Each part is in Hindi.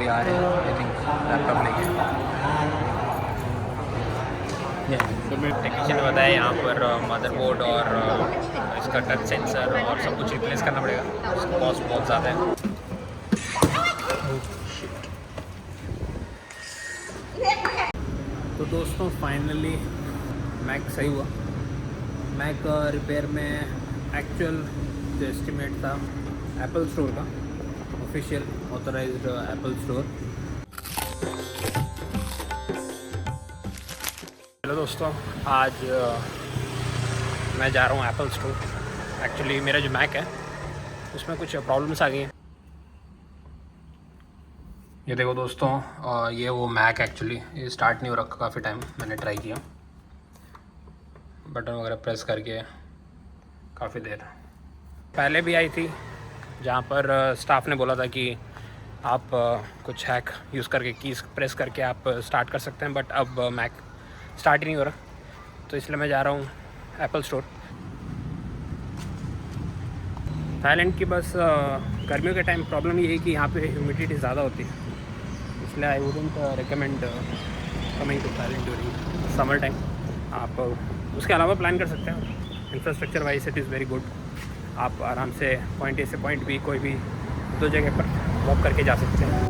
अभी आ रहे हैं आई थिंक लैपटॉप लेके। टेक्नीशियन ने बताया यहाँ पर मदरबोर्ड और इसका टच सेंसर और सब कुछ रिप्लेस करना पड़ेगा, उसका कॉस्ट बहुत ज़्यादा है। तो दोस्तों फाइनली मैक सही हुआ। मैक रिपेयर में एक्चुअल जो एस्टिमेट था एप्पल स्टोर का, official authorised Apple store. Hello दोस्तों, आज मैं जा रहा हूँ एप्पल स्टोर। एक्चुअली मेरा जो मैक है उसमें कुछ प्रॉब्लम्स आ गई हैं। ये देखो दोस्तों, ये वो मैक एक्चुअली ये स्टार्ट नहीं हो रखा, काफ़ी टाइम मैंने ट्राई किया, बटन वगैरह प्रेस करके काफ़ी देर। पहले भी आई थी जहाँ पर स्टाफ ने बोला था कि आप कुछ हैक यूज़ करके कीज़ प्रेस करके आप स्टार्ट कर सकते हैं, बट अब मैक स्टार्ट ही नहीं हो रहा, तो इसलिए मैं जा रहा हूँ एप्पल स्टोर। थाईलैंड की बस गर्मियों के टाइम प्रॉब्लम ये है कि यहाँ पे ह्यूमिडिटी ज़्यादा होती है, इसलिए I wouldn't recommend coming to Thailand during summer time. आप उसके अलावा प्लान कर सकते हैं, infrastructure wise it is very good. आप आराम से पॉइंट ए से पॉइंट बी कोई भी दो जगह पर वॉक करके जा सकते हैं।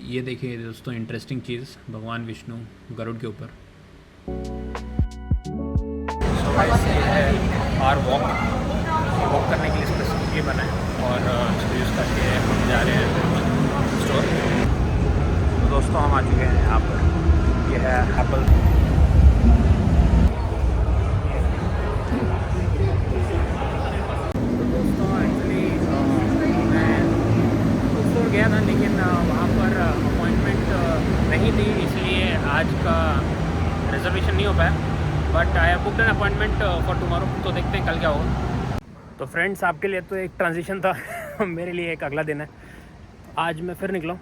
ये देखिए दोस्तों, इंटरेस्टिंग चीज़, भगवान विष्णु गरुड़ के ऊपर। ये है आर वॉक करने के लिए स्पेसिफिकली बना है और इसको यूज़ करके हम जा रहे हैं स्टोर। तो दोस्तों हम आ चुके हैं यहाँ पर, ये है एप्पल। तो दोस्तों एक्चुअली मैं स्टोर गया था, लेकिन वहाँ पर अपॉइंटमेंट नहीं थी, इसलिए आज का रिजर्वेशन नहीं हो पाया, but I have booked an appointment for tomorrow. तो देखते हैं कल क्या होगा। तो फ्रेंड्स, आपके लिए तो एक ट्रांजिशन था मेरे लिए एक अगला दिन है। आज मैं फिर निकला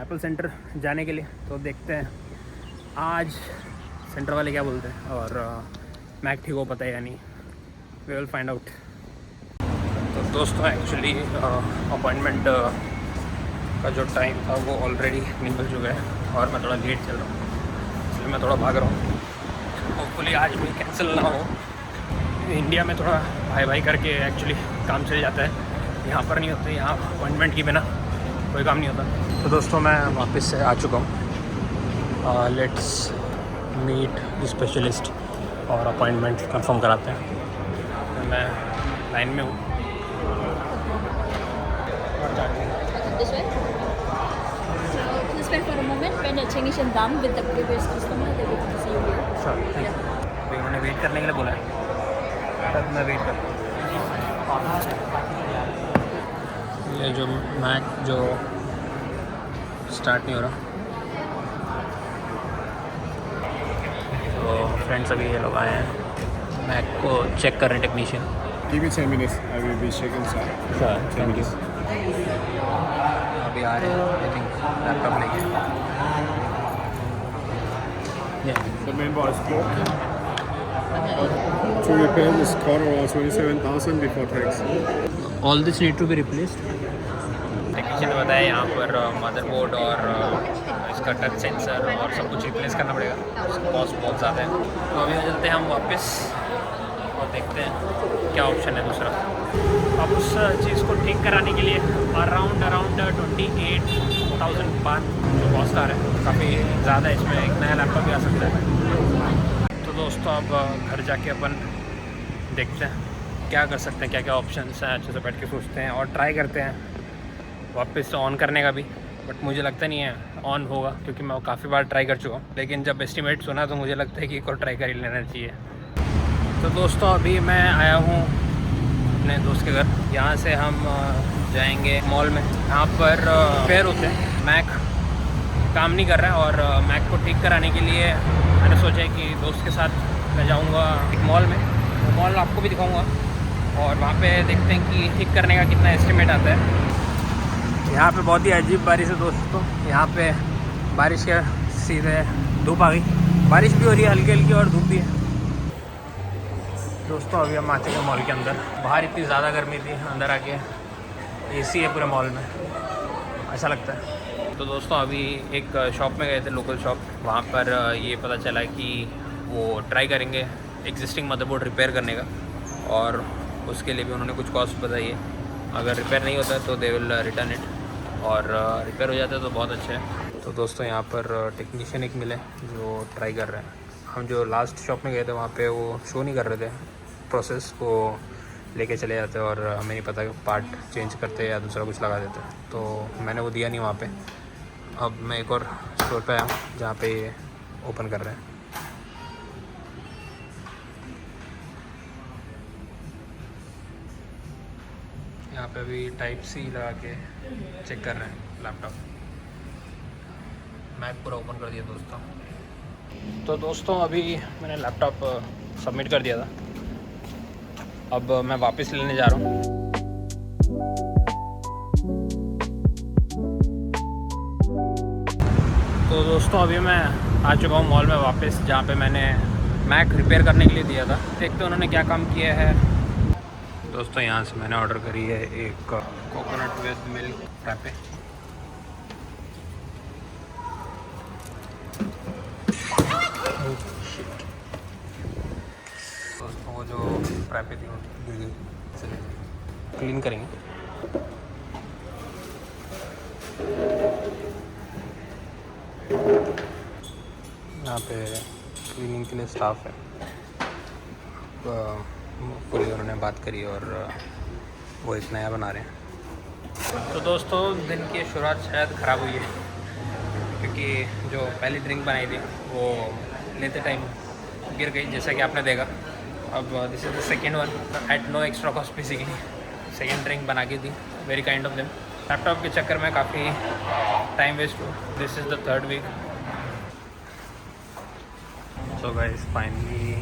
एप्पल सेंटर जाने के लिए, तो देखते हैं आज सेंटर वाले क्या बोलते हैं और मैक ठीक हो पता है या नहीं, वी विल फाइंड आउट। तो दोस्तों एक्चुअली अपॉइंटमेंट का जो टाइम था वो ऑलरेडी निकल चुका है और मैं थोड़ा लेट चल रहा हूँ, इसलिए मैं थोड़ा भाग रहा हूँ। होपफुली आज भी कैंसिल ना हो। इंडिया में थोड़ा भाई भाई करके एक्चुअली काम चल जाता है, यहाँ पर नहीं होता, यहाँ अपॉइंटमेंट के बिना कोई काम नहीं होता। तो दोस्तों मैं वापस से आ चुका हूँ, लेट्स मीट द स्पेशलिस्ट और अपॉइंटमेंट कंफर्म कराते हैं। मैं लाइन में हूँ। For a moment, when the technician done with the previous customer, they will see you here. Sure, thank you. अभी उन्होंने वेट करने के लिए बोला है, तब मैं वेट कर। ये जो मैक जो स्टार्ट नहीं हो रहा, तो फ्रेंड्स अभी ये लोग आए हैं मैक को चेक कर रहे हैं technician. Give me 10 minutes. I will be checking inside. Sure, 10 thank you. minutes. अभी आ रहे हैं आई थिंक लैपटॉप लेके। The main bar is broken. To repair this cost around 27,000 before tax. All this need to be replaced. Technician ने बताया यहाँ पर मदरबोर्ड और इसका टच सेंसर और सब कुछ रिप्लेस करना पड़ेगा, उसका कॉस्ट बहुत ज़्यादा है। तो अभी चलते हैं हम वापस और देखते हैं क्या ऑप्शन है दूसरा। अब उस चीज़ को ठीक कराने के लिए अराउंड 28,000 बात जो कॉस्ट आ रहा है, काफ़ी ज़्यादा है। इसमें एक नया लैपटॉप भी आ सकता है। तो दोस्तों अब घर जाके अपन देखते हैं क्या कर सकते हैं, क्या क्या ऑप्शंस हैं, अच्छे से बैठ के सोचते हैं और ट्राई करते हैं वापस ऑन करने का भी। बट मुझे लगता नहीं है ऑन होगा, क्योंकि मैं काफ़ी बार ट्राई कर चुका हूँ, लेकिन जब एस्टिमेट सुना तो मुझे लगता है कि एक और ट्राई कर ही लेना चाहिए। तो दोस्तों अभी मैं आया हूँ अपने दोस्त के घर, यहाँ से हम जाएंगे मॉल में। यहाँ पर फेयर होते हैं मैक काम नहीं कर रहा है और मैक को ठीक कराने के लिए मैंने सोचा कि दोस्त के साथ मैं जाऊंगा एक मॉल में, वो मॉल आपको भी दिखाऊंगा और वहाँ पे देखते हैं कि ठीक करने का कितना एस्टिमेट आता है। यहाँ पे बहुत ही अजीब बारिश है दोस्तों, यहाँ पे बारिश के सीधे धूप आ गई, बारिश भी हो रही है हल्की हल्की और धूप भी है। दोस्तों अभी हम आ चुके हैं मॉल के अंदर, बाहर इतनी ज़्यादा गर्मी थी, अंदर आके एसी है पूरे मॉल में, अच्छा लगता है। तो दोस्तों अभी एक शॉप में गए थे, लोकल शॉप, वहाँ पर ये पता चला कि वो ट्राई करेंगे एग्जिस्टिंग मदरबोर्ड रिपेयर करने का और उसके लिए भी उन्होंने कुछ कॉस्ट बताई है। अगर रिपेयर नहीं होता है तो दे विल रिटर्न इट और रिपेयर हो जाता है तो बहुत अच्छा है। तो दोस्तों यहाँ पर टेक्नीशियन एक मिले जो ट्राई कर रहे हैं। हम जो लास्ट शॉप में गए थे वहाँ पे वो शो नहीं कर रहे थे प्रोसेस को, लेके चले जाते और हमें नहीं पता कि पार्ट चेंज करते या दूसरा कुछ लगा देते, तो मैंने वो दिया नहीं वहाँ पे। अब मैं एक और स्टोर पे आया हूँ जहाँ पे ये ओपन कर रहे हैं। यहाँ पे अभी टाइप सी लगा के चेक कर रहे हैं लैपटॉप। मैक पूरा ओपन कर दिया दोस्तों। तो दोस्तों अभी मैंने लैपटॉप सबमिट कर दिया था, अब मैं वापस लेने जा रहा हूँ। तो दोस्तों अभी मैं आ चुका हूँ मॉल में वापस, जहाँ पे मैंने मैक रिपेयर करने के लिए दिया था। देखते हैं उन्होंने क्या काम किया है। दोस्तों यहाँ से मैंने ऑर्डर करी है एक कोकोनट विद मिल्क फ्रैपे। दोस्तों वो जो फ्रैपे थी गिर गई, चलिए क्लीन करेंगे। यहाँ पे क्लीनिंग के लिए स्टाफ है, पूरी उन्होंने बात करी और वो एक नया बना रहे हैं। तो दोस्तों दिन की शुरुआत शायद ख़राब हुई है, क्योंकि जो पहली ड्रिंक बनाई थी वो लेते टाइम गिर गई, जैसा कि आपने देखा। अब this is the second one at no extra cost basically. Second drink बना के दी, very kind of them. Laptop के चक्कर में काफ़ी टाइम वेस्ट हुआ। This is the third week. So guys finally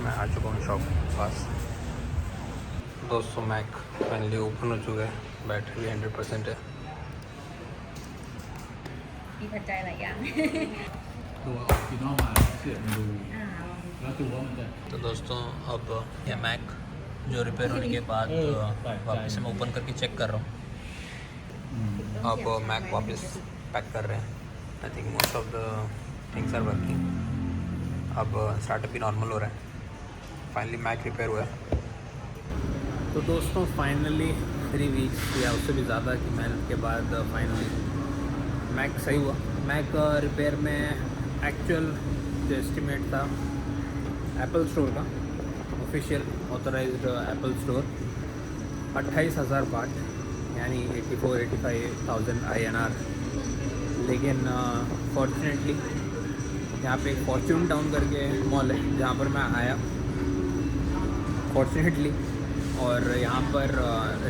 मैं आ चुका हूँ शॉप के पास। दोस्तों मैक फाइनली ओपन हो चुका है, बैटरी भी 100% है। มีปัจจัยหลายอย่าง ตัวออริจินอลมาเสียบมันดูแล้วดูว่ามันจะ तो दोस्तों अब यह मैक जो रिपेयर होने के बाद वापस से मैं ओपन करके चेक कर रहा हूँ। अब मैक वापस पैक कर रहे हैं। I think most of the things are working. अब स्टार्टअप भी नॉर्मल हो रहा है। फाइनली मैक रिपेयर हुआ है। तो दोस्तों फाइनली 3 वीक्स या उससे भी ज़्यादा की मेहनत के बाद फाइनली मैक सही हुआ। मैक रिपेयर में एक्चुअल जो एस्टिमेट था एप्पल स्टोर का, ऑफिशियल ऑथराइज्ड एप्पल स्टोर, 28,000 बाट यानी 84-85,000 INR। लेकिन फॉर्चुनेटली यहाँ पे एक फॉर्च्यून टाउन करके मॉल है जहाँ पर मैं आया फॉर्चुनेटली, और यहाँ पर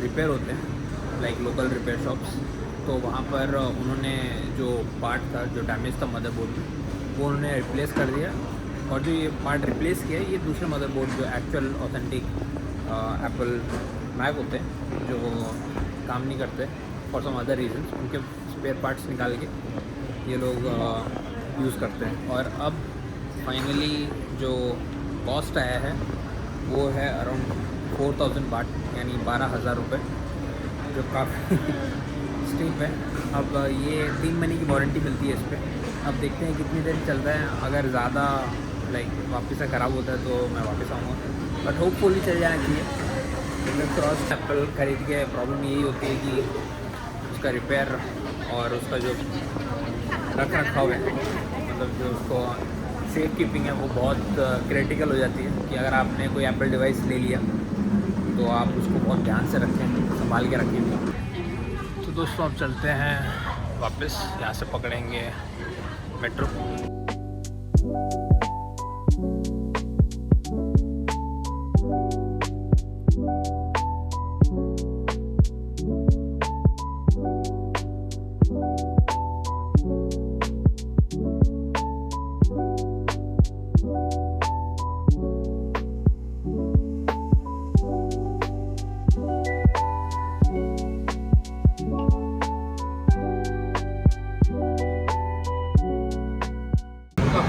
रिपेयर होते हैं लाइक लोकल रिपेयर शॉप्स। तो वहाँ पर उन्होंने जो पार्ट था जो डैमेज था मदरबोर्ड में वो उन्होंने रिप्लेस कर दिया, और जो ये पार्ट रिप्लेस किया ये दूसरे मदरबोर्ड जो एक्चुअल ऑथेंटिक एप्पल मैक होते हैं जो काम नहीं करते फॉर सम अदर रीजंस, उनके स्पेयर पार्ट्स निकाल के ये लोग यूज़ करते हैं। और अब फाइनली जो कॉस्ट आया है वो है अराउंड 4,000 बाट यानी 12,000 रुपये, जो काफ़ी स्टीप है। अब ये 3 महीने की वारंटी मिलती है इस पर। अब देखते हैं कितनी देर चलता है। अगर ज़्यादा लाइक वापस से ख़राब होता है तो मैं वापस आऊँगा, बट होपफुली चल जाना चाहिए। क्रॉस एप्पल खरीद के प्रॉब्लम यही होती है कि उसका रिपेयर और उसका जो रख रखाव है, मतलब जो उसको सेफ कीपिंग है वो बहुत क्रिटिकल हो जाती है। कि अगर आपने कोई एप्पल डिवाइस ले लिया तो आप उसको बहुत ध्यान से रखें, संभाल के रखें। तो दोस्तों अब चलते हैं वापस, यहाँ से पकड़ेंगे मेट्रो।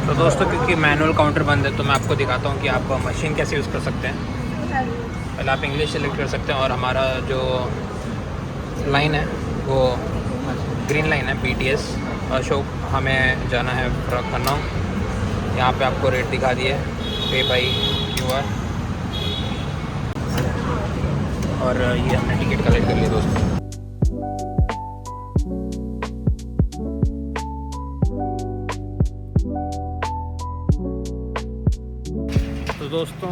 तो दोस्तों क्योंकि मैनुअल काउंटर बंद है तो मैं आपको दिखाता हूँ कि आप मशीन कैसे यूज़ कर सकते हैं। पहले आप इंग्लिश सेलेक्ट कर सकते हैं और हमारा जो लाइन है वो ग्रीन लाइन है BTS अशोक, हमें जाना है खन्ना। यहाँ पे आपको रेट दिखा दिए, पे बाई QR, और ये हमने टिकट कलेक्ट कर लिया दोस्तों। तो दोस्तों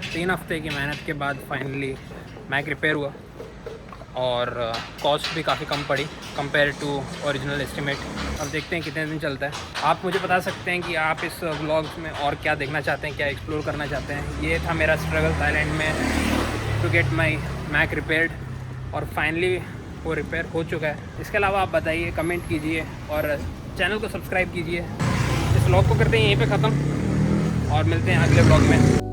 3 हफ्ते की मेहनत के बाद फाइनली मैक रिपेयर हुआ और कॉस्ट भी काफ़ी कम पड़ी कंपेयर टू ओरिजिनल एस्टिमेट। अब देखते हैं कितने दिन चलता है। आप मुझे बता सकते हैं कि आप इस व्लॉग में और क्या देखना चाहते हैं, क्या एक्सप्लोर करना चाहते हैं। ये था मेरा स्ट्रगल थाईलैंड में to get my Mac repaired और फाइनली वो रिपेयर हो चुका है। इसके अलावा आप बताइए, कमेंट कीजिए और चैनल को सब्सक्राइब कीजिए। इस व्लॉग को करते हैं यहीं पे ख़त्म और मिलते हैं अगले व्लॉग में।